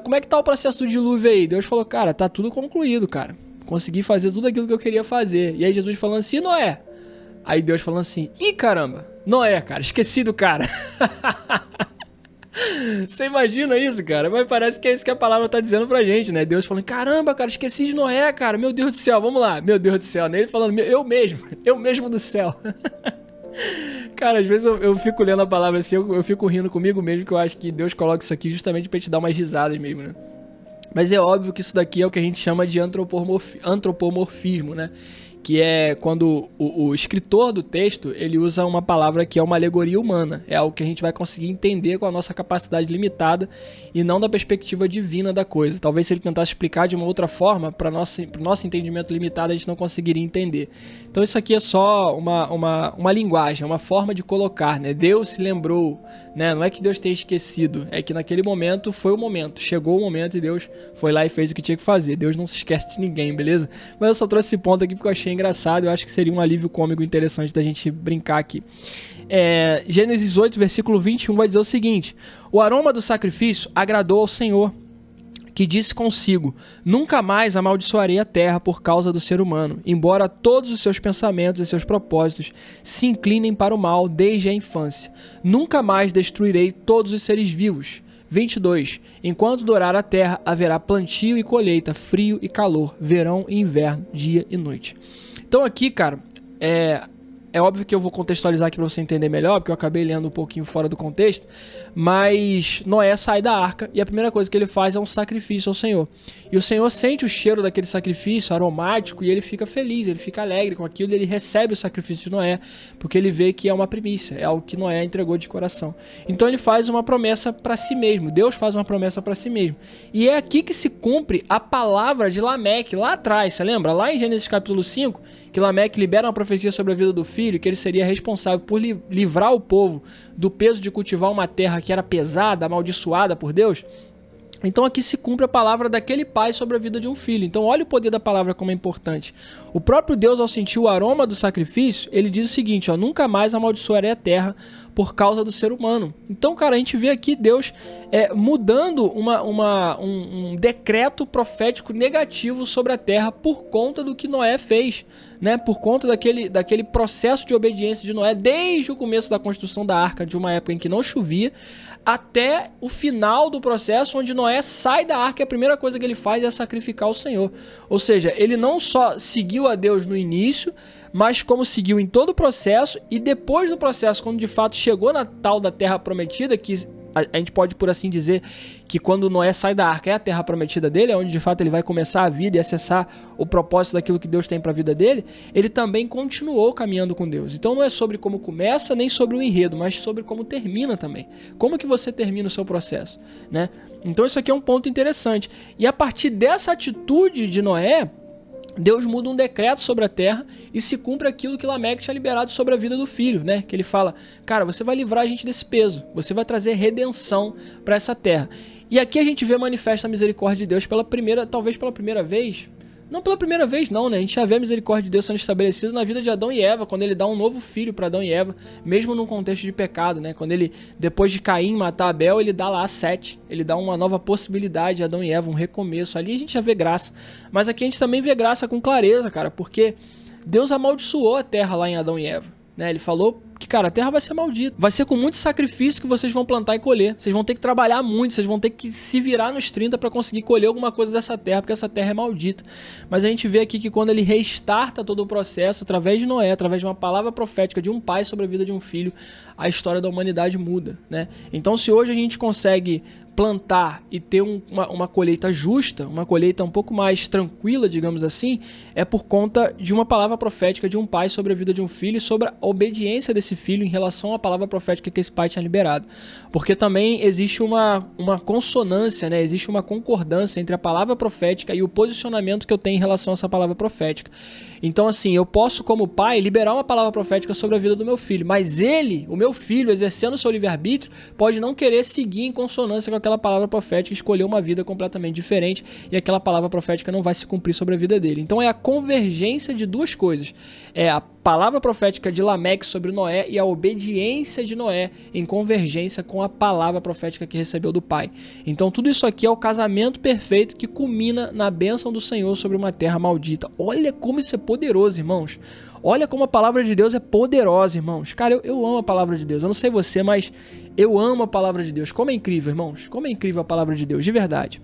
como é que tá o processo do dilúvio aí? Deus falou, cara, tá tudo concluído, cara, consegui fazer tudo aquilo que eu queria fazer. E aí Jesus falando assim, Noé? Aí Deus falando assim, ih caramba, Noé, cara, esqueci do cara. Você imagina isso, cara? Mas parece que é isso que a palavra tá dizendo pra gente, né? Deus falando, caramba, cara, esqueci de Noé, cara, meu Deus do céu, vamos lá, meu Deus do céu. Ele falando, eu mesmo do céu. Cara, às vezes eu fico lendo a palavra assim, eu fico rindo comigo mesmo, que eu acho que Deus coloca isso aqui justamente pra te dar umas risadas mesmo, né? Mas é óbvio que isso daqui é o que a gente chama de antropomorfismo, né? Que é quando o escritor do texto, ele usa uma palavra que é uma alegoria humana. É algo que a gente vai conseguir entender com a nossa capacidade limitada e não da perspectiva divina da coisa. Talvez se ele tentasse explicar de uma outra forma, para o nosso entendimento limitado, a gente não conseguiria entender. Então isso aqui é só uma linguagem, uma forma de colocar, né? Deus se lembrou, né? Não é que Deus tenha esquecido, é que naquele momento foi o momento. Chegou o momento e Deus foi lá e fez o que tinha que fazer. Deus não se esquece de ninguém, beleza? Mas eu só trouxe esse ponto aqui porque eu achei engraçado, eu acho que seria um alívio cômico interessante da gente brincar aqui. Gênesis 8, versículo 21 vai dizer o seguinte: o aroma do sacrifício agradou ao Senhor, que disse consigo: nunca mais amaldiçoarei a terra por causa do ser humano, embora todos os seus pensamentos e seus propósitos se inclinem para o mal desde a infância. Nunca mais destruirei todos os seres vivos. 22. Enquanto durar a terra, haverá plantio e colheita, frio e calor, verão e inverno, dia e noite. Então aqui, cara, é óbvio que eu vou contextualizar aqui para você entender melhor, porque eu acabei lendo um pouquinho fora do contexto, mas Noé sai da arca e a primeira coisa que ele faz é um sacrifício ao Senhor. E o Senhor sente o cheiro daquele sacrifício aromático e ele fica feliz, ele fica alegre com aquilo, ele recebe o sacrifício de Noé, porque ele vê que é uma primícia, é algo que Noé entregou de coração. Então ele faz uma promessa para si mesmo, Deus faz uma promessa para si mesmo. E é aqui que se cumpre a palavra de Lameque, lá atrás, você lembra? Lá em Gênesis capítulo 5, que Lameque libera uma profecia sobre a vida do filho, que ele seria responsável por livrar o povo do peso de cultivar uma terra que era pesada, amaldiçoada por Deus. Então aqui se cumpre a palavra daquele pai sobre a vida de um filho. Então olha o poder da palavra como é importante. O próprio Deus, ao sentir o aroma do sacrifício, ele diz o seguinte: nunca mais amaldiçoarei a terra por causa do ser humano. Então, cara, a gente vê aqui Deus mudando um decreto profético negativo sobre a terra por conta do que Noé fez, né? Por conta daquele processo de obediência de Noé desde o começo da construção da arca, de uma época em que não chovia, até o final do processo, onde Noé sai da arca e a primeira coisa que ele faz é sacrificar o Senhor. Ou seja, ele não só seguiu a Deus no início, mas como seguiu em todo o processo, e depois do processo, quando de fato chegou na tal da terra prometida, que a gente pode por assim dizer que quando Noé sai da arca é a terra prometida dele, é onde de fato ele vai começar a vida e acessar o propósito daquilo que Deus tem para a vida dele, ele também continuou caminhando com Deus. Então não é sobre como começa, nem sobre o enredo, mas sobre como termina também. Como que você termina o seu processo, né? Então isso aqui é um ponto interessante. E a partir dessa atitude de Noé, Deus muda um decreto sobre a terra e se cumpre aquilo que Lameque tinha liberado sobre a vida do filho, né? Que ele fala: cara, você vai livrar a gente desse peso, você vai trazer redenção para essa terra. E aqui a gente vê manifesta a misericórdia de Deus talvez pela primeira vez. Não pela primeira vez não, né? A gente já vê a misericórdia de Deus sendo estabelecida na vida de Adão e Eva, quando ele dá um novo filho para Adão e Eva, mesmo num contexto de pecado, né? Quando ele, depois de Caim matar Abel, ele dá lá Sete, ele dá uma nova possibilidade a Adão e Eva, um recomeço. Ali a gente já vê graça, mas aqui a gente também vê graça com clareza, cara, porque Deus amaldiçoou a terra lá em Adão e Eva, né? Ele falou que, cara, a terra vai ser maldita. Vai ser com muito sacrifício que vocês vão plantar e colher. Vocês vão ter que trabalhar muito, vocês vão ter que se virar nos 30 para conseguir colher alguma coisa dessa terra, porque essa terra é maldita. Mas a gente vê aqui que quando ele restarta todo o processo, através de Noé, através de uma palavra profética de um pai sobre a vida de um filho, a história da humanidade muda, né? Então, se hoje a gente consegue plantar e ter uma colheita justa, uma colheita um pouco mais tranquila, digamos assim, é por conta de uma palavra profética de um pai sobre a vida de um filho e sobre a obediência desse filho em relação à palavra profética que esse pai tinha liberado. Porque também existe uma consonância, né? Existe uma concordância entre a palavra profética e o posicionamento que eu tenho em relação a essa palavra profética. Então, assim, eu posso, como pai, liberar uma palavra profética sobre a vida do meu filho, mas ele, o meu filho, exercendo o seu livre-arbítrio, pode não querer seguir em consonância com aquela palavra profética e escolher uma vida completamente diferente, e aquela palavra profética não vai se cumprir sobre a vida dele. Então é a convergência de duas coisas. É a palavra profética de Lameque sobre Noé e a obediência de Noé em convergência com a palavra profética que recebeu do pai. Então tudo isso aqui é o casamento perfeito que culmina na bênção do Senhor sobre uma terra maldita. Olha como isso é poderoso, irmãos. Olha como a palavra de Deus é poderosa, irmãos. Cara, eu amo a palavra de Deus. Eu não sei você, mas eu amo a palavra de Deus. Como é incrível, irmãos. Como é incrível a palavra de Deus, de verdade.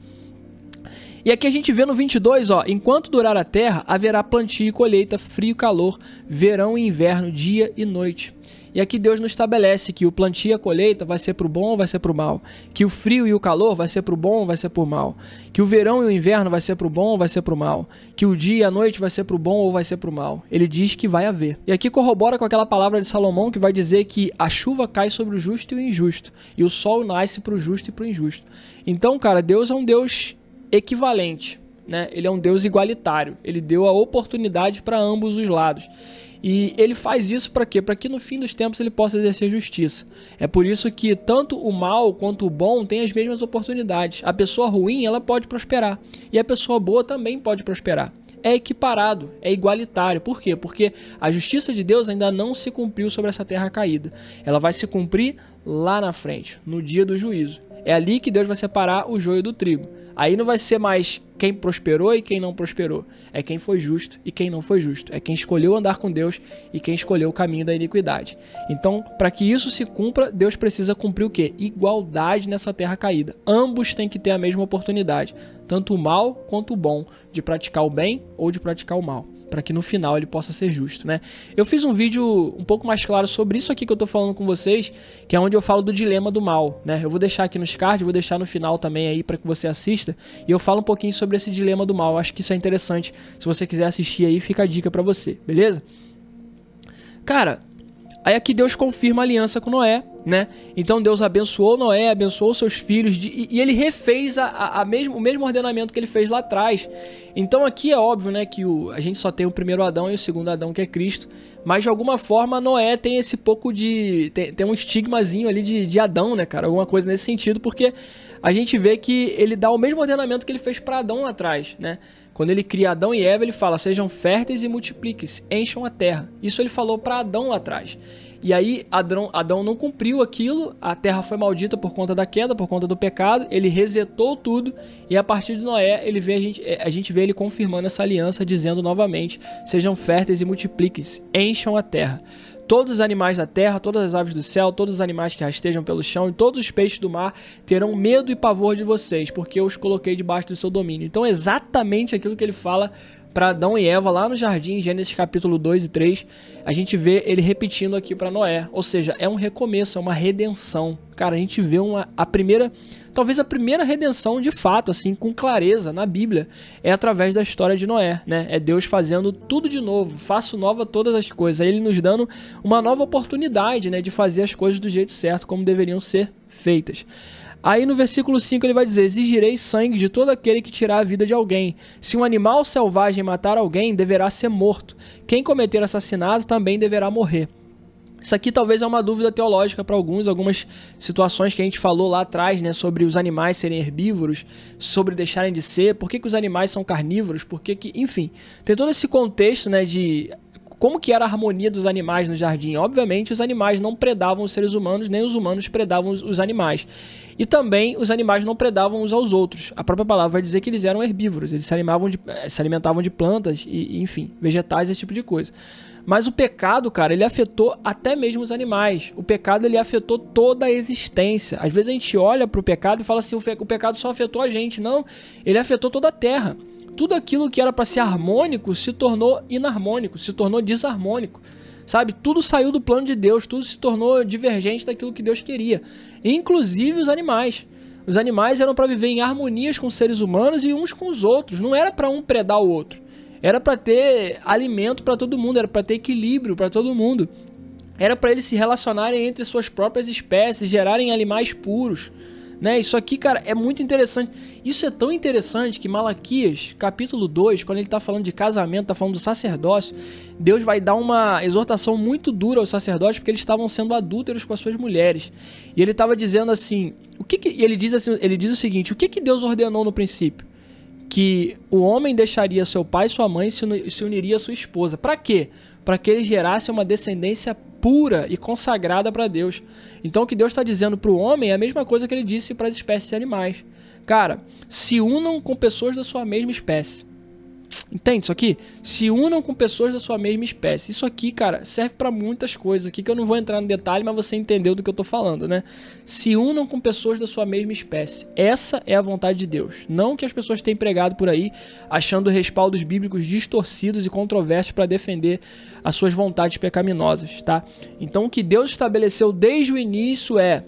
E aqui a gente vê no 22, ó, enquanto durar a terra, haverá plantio e colheita, frio e calor, verão e inverno, dia e noite. E aqui Deus nos estabelece que o plantio e a colheita vai ser pro bom ou vai ser pro mal, que o frio e o calor vai ser pro bom ou vai ser pro mal, que o verão e o inverno vai ser pro bom ou vai ser pro mal, que o dia e a noite vai ser pro bom ou vai ser pro mal. Ele diz que vai haver. E aqui corrobora com aquela palavra de Salomão que vai dizer que a chuva cai sobre o justo e o injusto, e o sol nasce pro justo e pro injusto. Então, cara, Deus é um Deus equivalente, né? Ele é um Deus igualitário. Ele deu a oportunidade para ambos os lados. E ele faz isso para quê? Para que no fim dos tempos ele possa exercer justiça. É por isso que tanto o mal quanto o bom têm as mesmas oportunidades. A pessoa ruim, ela pode prosperar. E a pessoa boa também pode prosperar. É equiparado, é igualitário. Por quê? Porque a justiça de Deus ainda não se cumpriu sobre essa terra caída. Ela vai se cumprir lá na frente, no dia do juízo. É ali que Deus vai separar o joio do trigo. Aí não vai ser mais quem prosperou e quem não prosperou. É quem foi justo e quem não foi justo. É quem escolheu andar com Deus e quem escolheu o caminho da iniquidade. Então, para que isso se cumpra, Deus precisa cumprir o quê? Igualdade nessa terra caída. Ambos têm que ter a mesma oportunidade. Tanto o mal quanto o bom. De praticar o bem ou de praticar o mal. Para que no final ele possa ser justo, né? Eu fiz um vídeo um pouco mais claro sobre isso aqui que eu tô falando com vocês, que é onde eu falo do dilema do mal, né? Eu vou deixar aqui nos cards, vou deixar no final também aí para que você assista, e eu falo um pouquinho sobre esse dilema do mal. Eu acho que isso é interessante. Se você quiser assistir aí, fica a dica para você, beleza? Cara, aí aqui Deus confirma a aliança com Noé, né? Então Deus abençoou Noé, abençoou seus filhos e ele refez o mesmo ordenamento que ele fez lá atrás. Então aqui é óbvio, né, que a gente só tem o primeiro Adão e o segundo Adão, que é Cristo, mas de alguma forma Noé tem esse pouco de... tem um estigmazinho ali de Adão, né, cara? Alguma coisa nesse sentido, porque a gente vê que ele dá o mesmo ordenamento que ele fez para Adão lá atrás, né? Quando ele cria Adão e Eva, ele fala, sejam férteis e multipliquem-se, encham a terra. Isso ele falou para Adão lá atrás. E aí Adão não cumpriu aquilo, a terra foi maldita por conta da queda, por conta do pecado, ele resetou tudo, e a partir de Noé a gente vê ele confirmando essa aliança, dizendo novamente, sejam férteis e multipliquem-se, encham a terra. Todos os animais da terra, todas as aves do céu, todos os animais que rastejam pelo chão e todos os peixes do mar terão medo e pavor de vocês, porque eu os coloquei debaixo do seu domínio. Então é exatamente aquilo que ele fala para Adão e Eva lá no jardim, Gênesis capítulo 2 e 3, a gente vê ele repetindo aqui para Noé. Ou seja, é um recomeço, é uma redenção. Cara, a gente vê talvez a primeira redenção de fato, assim, com clareza na Bíblia, é através da história de Noé, né? É Deus fazendo tudo de novo, faço nova todas as coisas. Aí ele nos dando uma nova oportunidade, né, de fazer as coisas do jeito certo, como deveriam ser feitas. Aí no versículo 5 ele vai dizer, exigirei sangue de todo aquele que tirar a vida de alguém. Se um animal selvagem matar alguém, deverá ser morto. Quem cometer assassinato também deverá morrer. Isso aqui talvez é uma dúvida teológica para algumas situações que a gente falou lá atrás, né, sobre os animais serem herbívoros, sobre deixarem de ser, por que os animais são carnívoros, enfim, tem todo esse contexto, né, de como que era a harmonia dos animais no jardim. Obviamente os animais não predavam os seres humanos, nem os humanos predavam os animais. E também os animais não predavam uns aos outros. A própria palavra vai dizer que eles eram herbívoros, eles se alimentavam de plantas e enfim, vegetais, esse tipo de coisa. Mas o pecado, cara, ele afetou até mesmo os animais. O pecado, ele afetou toda a existência. Às vezes a gente olha para o pecado e fala assim, o pecado só afetou a gente. Não, ele afetou toda a terra. Tudo aquilo que era para ser harmônico se tornou inarmônico, se tornou desarmônico. Sabe, tudo saiu do plano de Deus, tudo se tornou divergente daquilo que Deus queria. Inclusive os animais. Os animais eram para viver em harmonias com os seres humanos e uns com os outros. Não era para um predar o outro. Era para ter alimento para todo mundo, era para ter equilíbrio para todo mundo. Era para eles se relacionarem entre suas próprias espécies, gerarem animais puros. Né? Isso aqui, cara, é muito interessante. Isso é tão interessante que Malaquias, capítulo 2, quando ele está falando de casamento, está falando do sacerdócio, Deus vai dar uma exortação muito dura aos sacerdotes porque eles estavam sendo adúlteros com as suas mulheres. E ele estava dizendo assim, ele diz o seguinte, o que Deus ordenou no princípio? Que o homem deixaria seu pai e sua mãe e se uniria à sua esposa. Para quê? Para que ele gerasse uma descendência pura e consagrada para Deus. Então o que Deus está dizendo para o homem é a mesma coisa que ele disse para as espécies animais. Cara, se unam com pessoas da sua mesma espécie. Entende isso aqui? Se unam com pessoas da sua mesma espécie. Isso aqui, cara, serve pra muitas coisas aqui que eu não vou entrar no detalhe, mas você entendeu do que eu tô falando, né? Se unam com pessoas da sua mesma espécie. Essa é a vontade de Deus. Não que as pessoas têm pregado por aí, achando respaldos bíblicos distorcidos e controversos para defender as suas vontades pecaminosas, tá? Então o que Deus estabeleceu desde o início é: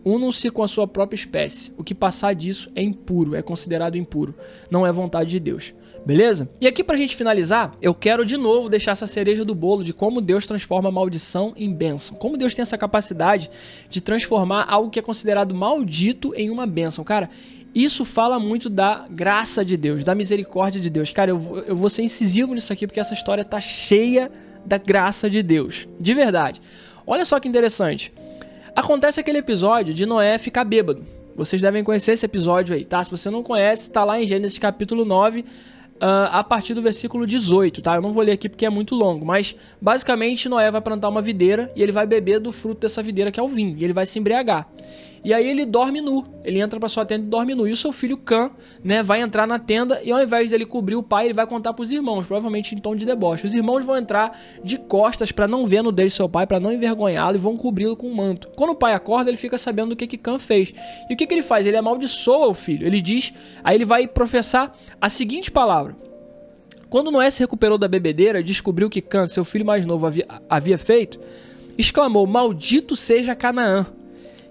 unam-se com a sua própria espécie. O que passar disso é impuro, é considerado impuro. Não é vontade de Deus. Beleza? E aqui pra gente finalizar, eu quero de novo deixar essa cereja do bolo de como Deus transforma maldição em bênção. Como Deus tem essa capacidade de transformar algo que é considerado maldito em uma bênção. Cara, isso fala muito da graça de Deus, da misericórdia de Deus. Cara, eu vou ser incisivo nisso aqui porque essa história tá cheia da graça de Deus. De verdade. Olha só que interessante. Acontece aquele episódio de Noé ficar bêbado. Vocês devem conhecer esse episódio aí, tá? Se você não conhece, tá lá em Gênesis capítulo 9, a partir do versículo 18, tá? Eu não vou ler aqui porque é muito longo, mas basicamente Noé vai plantar uma videira e ele vai beber do fruto dessa videira, que é o vinho, e ele vai se embriagar. E aí ele dorme nu, ele entra pra sua tenda e dorme nu. E o seu filho Cã, né, vai entrar na tenda e ao invés dele cobrir o pai, ele vai contar pros irmãos, provavelmente em tom de deboche. Os irmãos vão entrar de costas pra não ver a nudez do seu pai, pra não envergonhá-lo, e vão cobri-lo com um manto. Quando o pai acorda, ele fica sabendo do que Cã fez. E o que ele faz? Ele amaldiçoa o filho. Ele diz, aí ele vai professar a seguinte palavra: quando Noé se recuperou da bebedeira e descobriu que Cã, seu filho mais novo, havia feito, exclamou: maldito seja Canaã,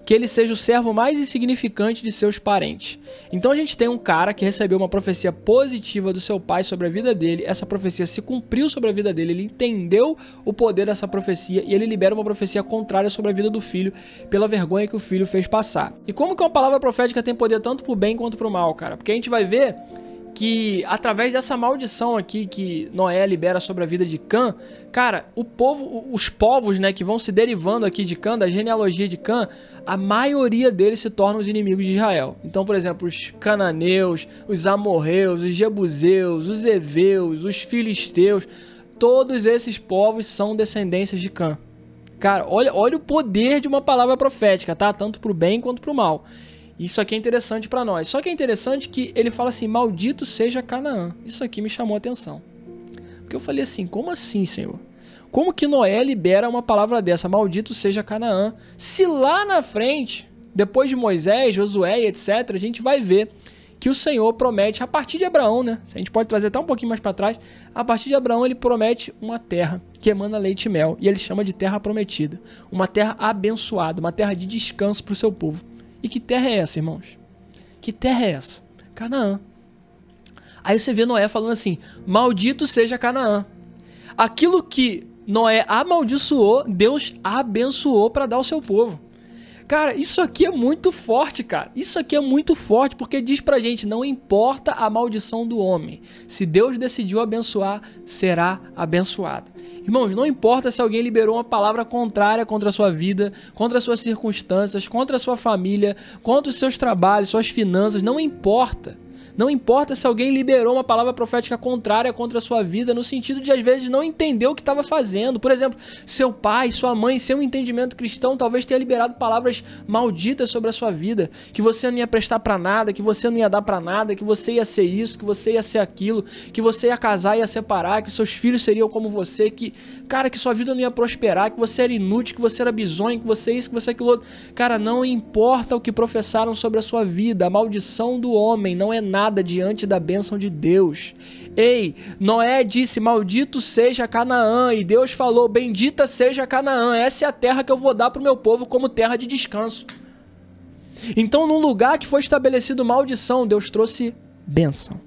que ele seja o servo mais insignificante de seus parentes. Então a gente tem um cara que recebeu uma profecia positiva do seu pai sobre a vida dele, essa profecia se cumpriu sobre a vida dele, ele entendeu o poder dessa profecia e ele libera uma profecia contrária sobre a vida do filho pela vergonha que o filho fez passar. E como que uma palavra profética tem poder tanto pro bem quanto pro mal, cara? Porque a gente vai ver que através dessa maldição aqui que Noé libera sobre a vida de Cã, cara, os povos, né, que vão se derivando aqui de Cã, da genealogia de Cã, a maioria deles se tornam os inimigos de Israel. Então, por exemplo, os cananeus, os amorreus, os jebuseus, os heveus, os filisteus, todos esses povos são descendências de Cã. Cara, olha o poder de uma palavra profética, tá? Tanto pro bem quanto pro mal. Isso aqui é interessante pra nós. Só que é interessante que ele fala assim: maldito seja Canaã. Isso aqui me chamou a atenção. Porque eu falei assim: como assim, Senhor? Como que Noé libera uma palavra dessa? Maldito seja Canaã. Se lá na frente, depois de Moisés, Josué e etc., a gente vai ver que o Senhor promete, a partir de Abraão, né? A gente pode trazer até um pouquinho mais pra trás. A partir de Abraão, ele promete uma terra que emana leite e mel. E ele chama de terra prometida. Uma terra abençoada, uma terra de descanso pro seu povo. E que terra é essa, irmãos? Que terra é essa? Canaã. Aí você vê Noé falando assim: maldito seja Canaã. Aquilo que Noé amaldiçoou, Deus abençoou para dar ao seu povo. Cara, isso aqui é muito forte, cara. Isso aqui é muito forte porque diz pra gente: não importa a maldição do homem. Se Deus decidiu abençoar, será abençoado. Irmãos, não importa se alguém liberou uma palavra contrária contra a sua vida, contra as suas circunstâncias, contra a sua família, contra os seus trabalhos, suas finanças, não importa. Não importa se alguém liberou uma palavra profética contrária contra a sua vida, no sentido de, às vezes, não entender o que estava fazendo. Por exemplo, seu pai, sua mãe, seu entendimento cristão, talvez tenha liberado palavras malditas sobre a sua vida, que você não ia prestar pra nada, que você não ia dar pra nada, que você ia ser isso, que você ia ser aquilo, que você ia casar e ia separar, que seus filhos seriam como você, que, cara, que sua vida não ia prosperar, que você era inútil, que você era bizonho, que você isso, que você aquilo outro. Cara, não importa o que professaram sobre a sua vida, a maldição do homem não é nada diante da bênção de Deus. Ei, Noé disse: maldito seja Canaã, e Deus falou: bendita seja Canaã, essa é a terra que eu vou dar para o meu povo como terra de descanso. Então, num lugar que foi estabelecido maldição, Deus trouxe bênção.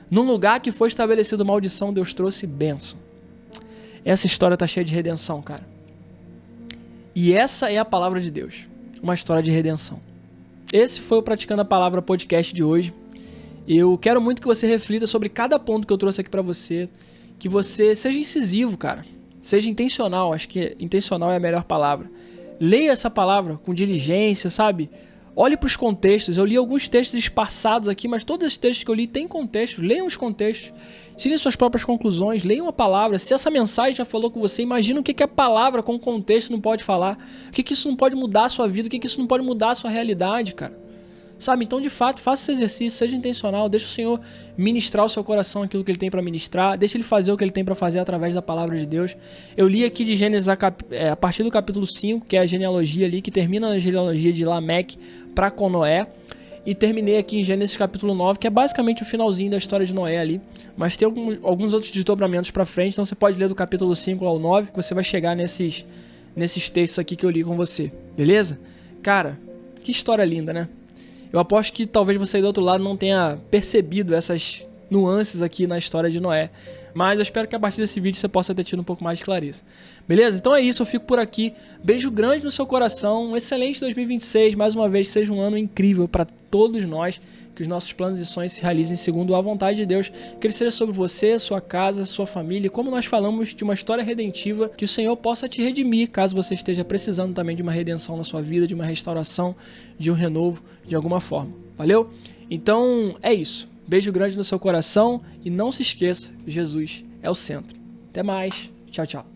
Num lugar que foi estabelecido maldição, Deus trouxe bênção. Essa história tá cheia de redenção, cara. E essa é a palavra de Deus, uma história de redenção. Esse foi o Praticando a Palavra podcast de hoje. Eu quero muito que você reflita sobre cada ponto que eu trouxe aqui pra você, que você seja incisivo, cara, seja intencional. Acho que intencional é a melhor palavra. Leia essa palavra com diligência, sabe? Olhe para os contextos. Eu li alguns textos espaçados aqui, mas todos esses textos que eu li têm contextos. Leiam os contextos, tirem suas próprias conclusões, leiam a palavra. Se essa mensagem já falou com você, imagina o que a palavra com contexto não pode falar. O que isso não pode mudar a sua vida, o que isso não pode mudar a sua realidade, cara. sabe? Então, de fato, faça esse exercício, seja intencional, deixa o Senhor ministrar o seu coração aquilo que Ele tem para ministrar, deixa Ele fazer o que Ele tem para fazer através da palavra de Deus. Eu li aqui de Gênesis a partir do capítulo 5, que é a genealogia ali, que termina na genealogia de Lameque para com Noé, e terminei aqui em Gênesis capítulo 9, que é basicamente o finalzinho da história de Noé ali, mas tem alguns outros desdobramentos para frente, então você pode ler do capítulo 5 ao 9, que você vai chegar nesses textos aqui que eu li com você, beleza? Cara, que história linda, né? Eu aposto que talvez você do outro lado não tenha percebido essas nuances aqui na história de Noé, mas eu espero que a partir desse vídeo você possa ter tido um pouco mais de clareza. Beleza? Então é isso, eu fico por aqui. Beijo grande no seu coração, um excelente 2026, mais uma vez, seja um ano incrível para todos nós, que os nossos planos e sonhos se realizem segundo a vontade de Deus, que Ele seja sobre você, sua casa, sua família, e como nós falamos de uma história redentiva, que o Senhor possa te redimir, caso você esteja precisando também de uma redenção na sua vida, de uma restauração, de um renovo, de alguma forma. Valeu? Então é isso. Beijo grande no seu coração e não se esqueça, Jesus é o centro. Até mais. Tchau, tchau.